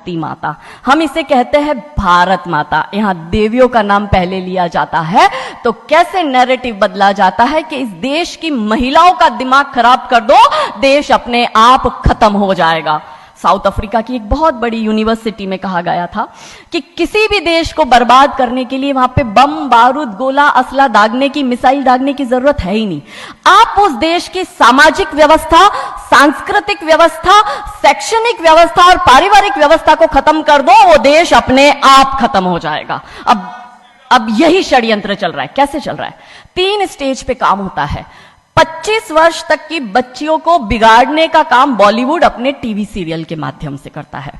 धरती माता, हम इसे कहते हैं भारत माता। यहां देवियों का नाम पहले लिया जाता है, तो कैसे नैरेटिव बदला जाता है कि इस देश की महिलाओं का दिमाग खराब कर दो, देश अपने आप खत्म हो जाएगा। साउथ अफ्रीका की एक बहुत बड़ी यूनिवर्सिटी में कहा गया था कि किसी भी देश को बर्बाद करने के लिए वहां पे बम, बारूद, गोला, असला दागने की, मिसाइल दागने की जरूरत है ही नहीं। आप उस देश की सामाजिक व्यवस्था, सांस्कृतिक व्यवस्था, शैक्षणिक व्यवस्था और पारिवारिक व्यवस्था को खत्म कर दो, वो देश अपने आप खत्म हो जाएगा। अब यही षड्यंत्र चल रहा है। कैसे चल रहा है? 3 स्टेज पे काम होता है। 25 वर्ष तक की बच्चियों को बिगाड़ने का काम बॉलीवुड अपने टीवी सीरियल के माध्यम से करता है।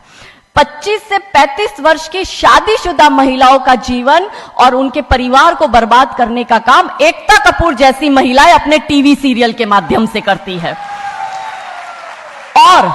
25 से 35 वर्ष की शादीशुदा महिलाओं का जीवन और उनके परिवार को बर्बाद करने का काम एकता कपूर जैसी महिलाएं अपने टीवी सीरियल के माध्यम से करती है। और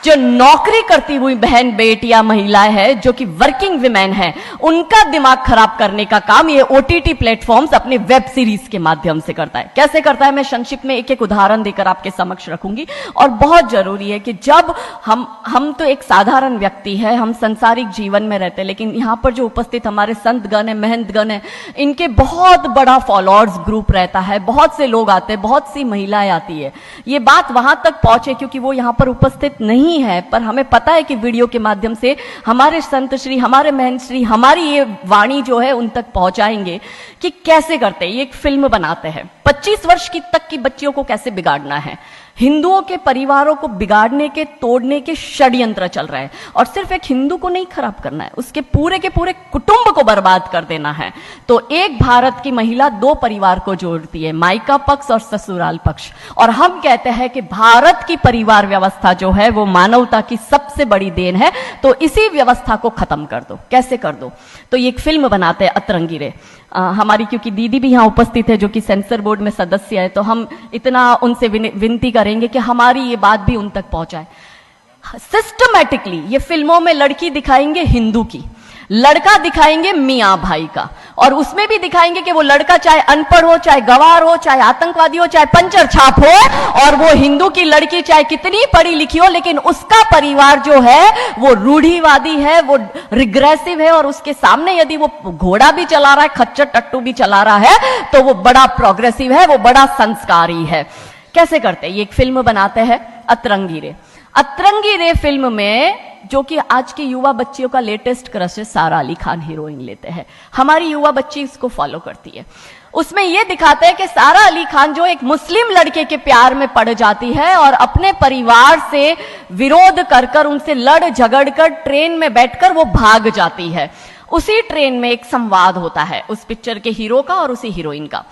जो नौकरी करती हुई बहन, बेटियां, महिलाएं हैं, जो कि वर्किंग विमेन हैं, उनका दिमाग खराब करने का काम ये ओटीटी प्लेटफॉर्म्स अपने वेब सीरीज के माध्यम से करता है। कैसे करता है, मैं संक्षिप्त में एक एक उदाहरण देकर आपके समक्ष रखूंगी। और बहुत जरूरी है कि जब हम तो एक साधारण व्यक्ति है, हम संसारिक जीवन में रहते हैं, लेकिन यहां पर जो उपस्थित हमारे संतगण है, महंतगण है, इनके बहुत बड़ा फॉलोअर्स ग्रुप रहता है, बहुत से लोग आते हैं, बहुत सी महिलाएं आती है। ये बात वहां तक पहुंचे क्योंकि वो यहां पर उपस्थित नहीं है, पर हमें पता है कि वीडियो के माध्यम से हमारे संत श्री, हमारे महंत श्री हमारी ये वाणी जो है उन तक पहुंचाएंगे कि कैसे करते हैं। ये एक फिल्म बनाते हैं, 25 वर्ष तक की बच्चियों को कैसे बिगाड़ना है। हिंदुओं के परिवारों को बिगाड़ने के, तोड़ने के षड्यंत्र चल रहा है। और सिर्फ एक हिंदू को नहीं खराब करना है, उसके पूरे के पूरे कुटुंब को बर्बाद कर देना है। तो एक भारत की महिला 2 परिवार को जोड़ती है, मायका पक्ष और ससुराल पक्ष। और हम कहते हैं कि भारत की परिवार व्यवस्था जो है वो मानवता की सबसे बड़ी देन है। तो इसी व्यवस्था को खत्म कर दो। कैसे कर दो? तो ये एक फिल्म बनाते हैं, अतरंगी रे। हमारी क्योंकि दीदी भी यहां उपस्थित है जो कि सेंसर बोर्ड में सदस्य है, तो हम इतना उनसे विनती करेंगे कि हमारी ये बात भी उन तक पहुंचाए। सिस्टमैटिकली ये फिल्मों में लड़की दिखाएंगे हिंदू की, लड़का दिखाएंगे मियां भाई का, और उसमें भी दिखाएंगे कि वो लड़का चाहे अनपढ़ हो, चाहे गवार हो, चाहे आतंकवादी हो, चाहे पंचर छाप हो, और वो हिंदू की लड़की चाहे कितनी पढ़ी लिखी हो, लेकिन उसका परिवार जो है वो रूढ़िवादी है, वो रिग्रेसिव है, और उसके सामने यदि वो घोड़ा भी चला रहा है, खच्चर टट्टू भी चला रहा है, तो वो बड़ा प्रोग्रेसिव है, वो बड़ा संस्कारी है। कैसे करते हैं? ये एक फिल्म बनाते हैं, अतरंगी रे। अतरंगी रे फिल्म में जो कि आज की युवा बच्चियों का लेटेस्ट क्रश है, सारा अली खान हीरोइन लेते हैं। हमारी युवा बच्ची इसको फॉलो करती है। उसमें यह दिखाते हैं कि सारा अली खान जो एक मुस्लिम लड़के के प्यार में पड़ जाती है और अपने परिवार से विरोध कर उनसे लड़ झगड़ कर ट्रेन में बैठकर वो भाग जाती है। उसी ट्रेन में एक संवाद होता है उस पिक्चर के हीरो का और उसी हीरोइन का।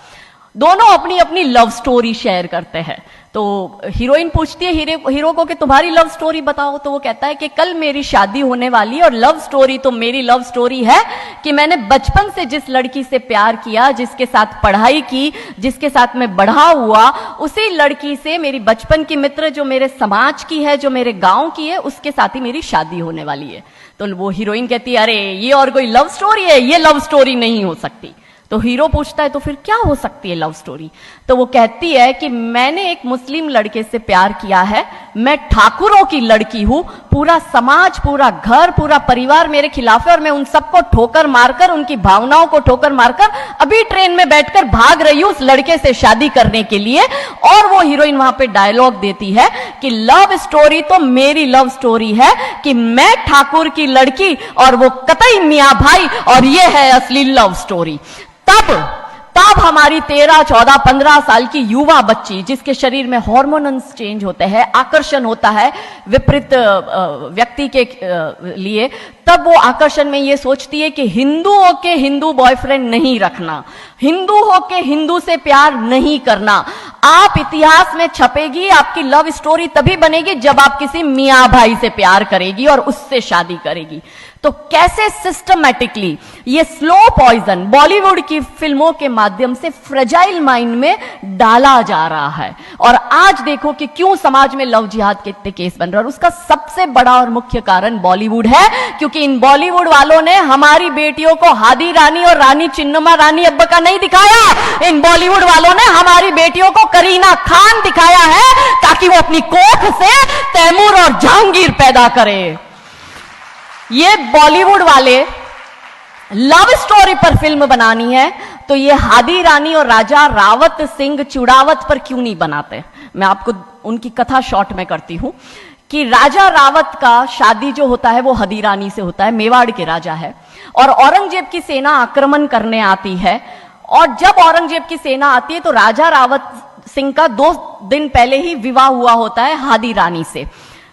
दोनों अपनी अपनी लव स्टोरी शेयर करते हैं। तो हीरोइन पूछती है हीरो को कि तुम्हारी लव स्टोरी बताओ, तो वो कहता है कि कल मेरी शादी होने वाली, और लव स्टोरी तो मेरी लव स्टोरी है कि मैंने बचपन से जिस लड़की से प्यार किया, जिसके साथ पढ़ाई की, जिसके साथ मैं बढ़ा हुआ, उसी लड़की से मेरी बचपन की मित्र जो मेरे समाज की है, जो मेरे गांव की है, उसके साथ ही मेरी शादी होने वाली है। तो वो हीरोइन कहती है अरे ये और कोई लव स्टोरी है, ये लव स्टोरी नहीं हो सकती। तो हीरो पूछता है तो फिर क्या हो सकती है लव स्टोरी? तो वो कहती है कि मैंने एक मुस्लिम लड़के से प्यार किया है, मैं ठाकुरों की लड़की हूं, पूरा समाज, पूरा घर, पूरा परिवार मेरे खिलाफ है, और मैं उन सबको ठोकर मारकर, उनकी भावनाओं को ठोकर मारकर अभी ट्रेन में बैठकर भाग रही हूं उस लड़के से शादी करने के लिए। और वो हीरोइन वहां पे डायलॉग देती है कि लव स्टोरी तो मेरी लव स्टोरी है कि मैं ठाकुर की लड़की और वो कतई मियां भाई, और ये है असली लव स्टोरी। तब हमारी 13, 14, 15 साल की युवा बच्ची, जिसके शरीर में हार्मोन्स चेंज होते हैं, आकर्षण होता है विपरीत व्यक्ति के लिए, तब वो आकर्षण में ये सोचती है कि हिंदू होके हिंदू बॉयफ्रेंड नहीं रखना, हिंदू होके हिंदू से प्यार नहीं करना। आप इतिहास में छपेगी, आपकी लव स्टोरी तभी बनेगी जब आप किसी मियां भाई से प्यार करेगी और उससे शादी करेगी। तो कैसे सिस्टमैटिकली ये स्लो पॉइजन बॉलीवुड की फिल्मों के माध्यम से फ्रेजाइल माइंड में डाला जा रहा है। और आज देखो कि क्यों समाज में लव जिहाद के केस बन रहा है, और उसका सबसे बड़ा और मुख्य कारण बॉलीवुड है, क्योंकि इन बॉलीवुड वालों ने हमारी बेटियों को हादी रानी और रानी चिन्नमा रानी अब्बा का नहीं दिखाया। इन बॉलीवुड वालों ने हमारी बेटियों को करीना खान दिखाया है ताकि वो अपनी कोख से तैमूर और जहांगीर पैदा करे। ये बॉलीवुड वाले लव स्टोरी पर फिल्म बनानी है तो ये हादी रानी और राजा रावत सिंह चुड़ावत पर क्यों नहीं बनाते? मैं आपको उनकी कथा शॉर्ट में करती हूं कि राजा रावत का शादी जो होता है वो हदी रानी से होता है, मेवाड़ के राजा है, और औरंगजेब की सेना आक्रमण करने आती है। और जब औरंगजेब की सेना आती है तो राजा रावत सिंह का 2 दिन पहले ही विवाह हुआ होता है हादी रानी से।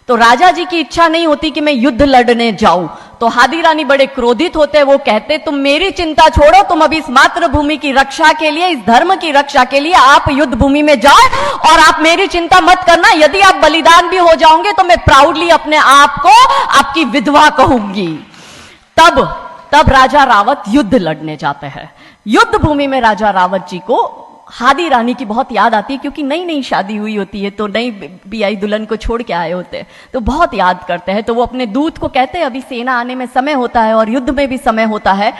तो राजा जी की इच्छा नहीं होती कि मैं युद्ध लड़ने जाऊं, तो हादी रानी बड़े क्रोधित होते हैं। वो कहते तुम मेरी चिंता छोड़ो, तुम अभी इस मातृभूमि की रक्षा के लिए, इस धर्म की रक्षा के लिए आप युद्ध भूमि में जाओ और आप मेरी चिंता मत करना। यदि आप बलिदान भी हो जाओगे तो मैं प्राउडली अपने आप को आपकी विधवा कहूंगी। तब राजा रावत युद्ध लड़ने जाते हैं। युद्ध भूमि में राजा रावत जी को हादी रानी की बहुत याद आती है, क्योंकि नई नई शादी हुई होती है तो नई बियाई दुल्हन को छोड़ के आए होते हैं, तो बहुत याद करते हैं। तो वो अपने दूत को कहते हैं, अभी सेना आने में समय होता है और युद्ध में भी समय होता है,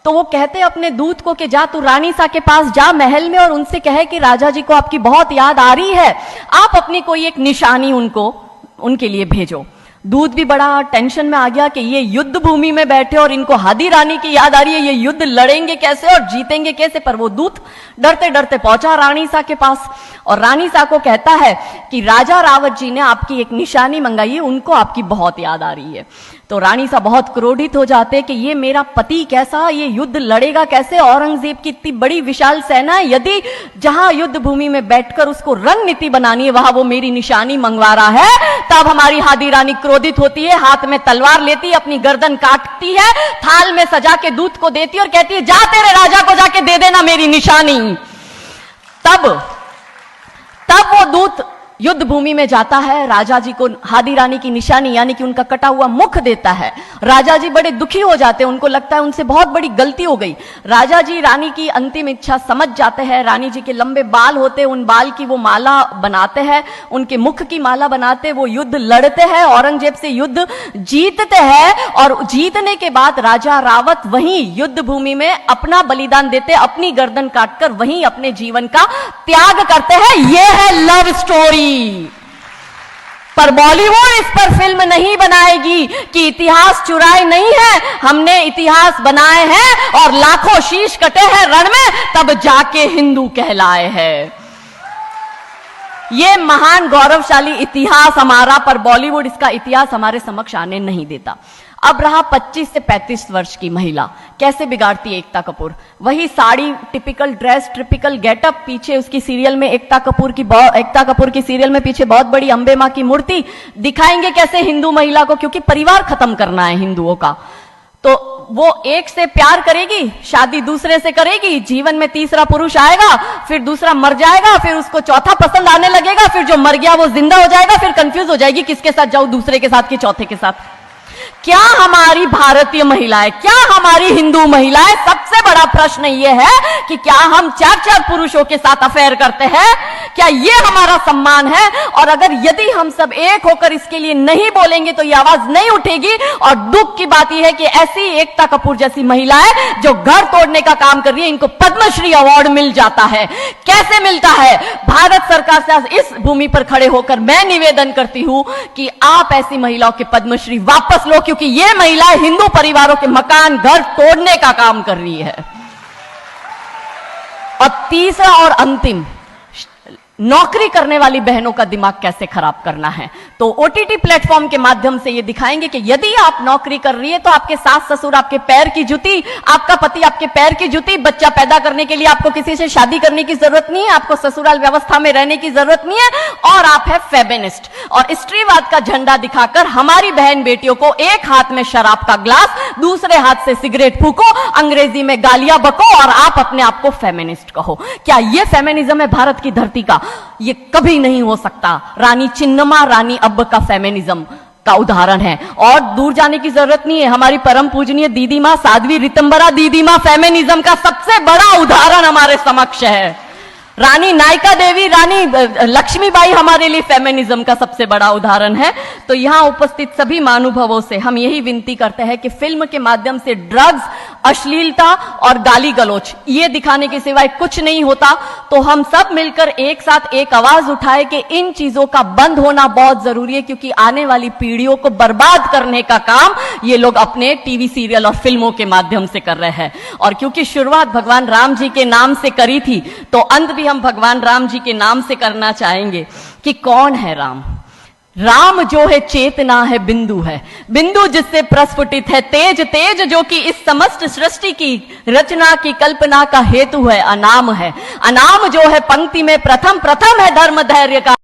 तो वो कहते हैं अपने दूत को कि जा तू रानी सा के पास जा महल में और उनसे कहे कि राजा जी को आपकी बहुत याद आ रही है, आप अपनी कोई एक निशानी उनके लिए भेजो। दूत भी बड़ा टेंशन में आ गया कि ये युद्ध भूमि में बैठे और इनको हादी रानी की याद आ रही है, ये युद्ध लड़ेंगे कैसे और जीतेंगे कैसे। पर वो दूत डरते डरते पहुंचा रानी सा के पास और रानी सा को कहता है कि राजा रावत जी ने आपकी एक निशानी मंगाई है, उनको आपकी बहुत याद आ रही है। तो रानी सा बहुत क्रोधित हो जाते कि ये मेरा पति कैसा, ये युद्ध लड़ेगा कैसे, औरंगजेब की इतनी बड़ी विशाल सेना है, यदि जहां युद्ध भूमि में बैठकर उसको रणनीति बनानी है वहां वो मेरी निशानी मंगवा रहा है। तब हमारी हादी रानी क्रोधित होती है, हाथ में तलवार लेती है, अपनी गर्दन काटती है, थाल में सजा के दूत को देती है और कहती है जा तेरे राजा को जाके दे देना मेरी निशानी। तब वो दूत युद्ध भूमि में जाता है, राजा जी को हादी रानी की निशानी यानी कि उनका कटा हुआ मुख देता है। राजा जी बड़े दुखी हो जाते हैं, उनको लगता है उनसे बहुत बड़ी गलती हो गई। राजा जी रानी की अंतिम इच्छा समझ जाते हैं, रानी जी के लंबे बाल होते हैं, उन बाल की वो माला बनाते हैं, उनके मुख की माला बनाते, वो युद्ध लड़ते हैं, औरंगजेब से युद्ध जीतते हैं और जीतने के बाद राजा रावत वहीं युद्ध भूमि में अपना बलिदान देते, अपनी गर्दन काटकर वहीं अपने जीवन का त्याग करते हैं। यह है लव स्टोरी। पर बॉलीवुड इस पर फिल्म नहीं बनाएगी कि इतिहास चुराए नहीं है, हमने इतिहास बनाए हैं और लाखों शीश कटे हैं रण में, तब जाके हिंदू कहलाए हैं। ये महान गौरवशाली इतिहास हमारा, पर बॉलीवुड इसका इतिहास हमारे समक्ष आने नहीं देता। अब रहा 25 से 35 वर्ष की महिला, कैसे बिगाड़ती है एकता कपूर। वही sari, typical dress, typical getup, पीछे उसकी सीरियल में एकता कपूर की सीरियल में पीछे बहुत बड़ी अंबे मां की मूर्ति दिखाएंगे कैसे हिंदू महिला को, क्योंकि परिवार खत्म करना है हिंदुओं का। तो वो एक से प्यार करेगी, शादी दूसरे से करेगी, जीवन में तीसरा पुरुष आएगा, फिर दूसरा मर जाएगा, फिर उसको चौथा पसंद आने लगेगा, फिर जो मर गया वो जिंदा हो जाएगा, फिर कंफ्यूज हो जाएगी किसके साथ जाऊं, दूसरे के साथ कि चौथे के साथ। क्या हमारी भारतीय महिलाएं, क्या हमारी हिंदू महिलाएं, सबसे बड़ा प्रश्न यह है कि क्या हम 4-4 पुरुषों के साथ अफेयर करते हैं? क्या ये हमारा सम्मान है? और अगर यदि हम सब एक होकर इसके लिए नहीं बोलेंगे तो ये आवाज नहीं उठेगी। और दुख की बात यह है कि ऐसी एकता कपूर जैसी महिलाएं जो घर तोड़ने का काम कर रही है, इनको पद्मश्री अवार्ड मिल जाता है। कैसे मिलता है? भारत सरकार से इस भूमि पर खड़े होकर मैं निवेदन करती हूं कि आप ऐसी महिलाओं के पद्मश्री वापस लो, क्योंकि ये महिलाएं हिंदू परिवारों के मकान, घर तोड़ने का काम कर रही है। और तीसरा और अंतिम, नौकरी करने वाली बहनों का दिमाग कैसे खराब करना है। तो ओटीटी प्लेटफॉर्म के माध्यम से ये दिखाएंगे कि यदि आप नौकरी कर रही है तो आपके सास ससुर आपके पैर की जूती, आपका पति आपके पैर की जूती। बच्चा पैदा करने के लिए आपको किसी से शादी करने की जरूरत नहीं है, आपको ससुराल व्यवस्था में रहने की जरूरत नहीं है, और आप है फेमिनिस्ट। और स्त्रीवाद का झंडा दिखाकर हमारी बहन बेटियों को एक हाथ में शराब का ग्लास, दूसरे हाथ से सिगरेट फूको, अंग्रेजी में गालियां बको और आप अपने आप को फेमिनिस्ट कहो। क्या यह फेमिनिज्म है भारत की धरती का? ये कभी नहीं हो सकता। रानी चिन्नमा, रानी अब्ब का फेमिनिज्म का उदाहरण है। और दूर जाने की जरूरत नहीं है, हमारी परम पूजनीय दीदी मां साध्वी रितंबरा दीदी मां फेमिनिज्म का सबसे बड़ा उदाहरण हमारे समक्ष है। रानी नायका देवी, रानी लक्ष्मीबाई हमारे लिए फेमिनिज्म का सबसे बड़ा उदाहरण है। तो यहां उपस्थित सभी महानुभावों से हम यही विनती करते हैं कि फिल्म के माध्यम से ड्रग्स, अश्लीलता और गाली गलौच ये दिखाने के सिवाय कुछ नहीं होता। तो हम सब मिलकर एक साथ एक आवाज उठाए कि इन चीजों का बंद होना बहुत जरूरी है, क्योंकि आने वाली पीढ़ियों को बर्बाद करने का काम ये लोग अपने टीवी सीरियल और फिल्मों के माध्यम से कर रहे हैं। और क्योंकि शुरुआत भगवान राम जी के नाम से करी थी, तो अंत भी हम भगवान राम जी के नाम से करना चाहेंगे कि कौन है राम। राम जो है चेतना है, बिंदु है, बिंदु जिससे प्रस्फुटित है तेज, तेज जो कि इस समस्त सृष्टि की रचना की कल्पना का हेतु है, अनाम है, अनाम जो है पंक्ति में प्रथम, प्रथम है धर्म धैर्य का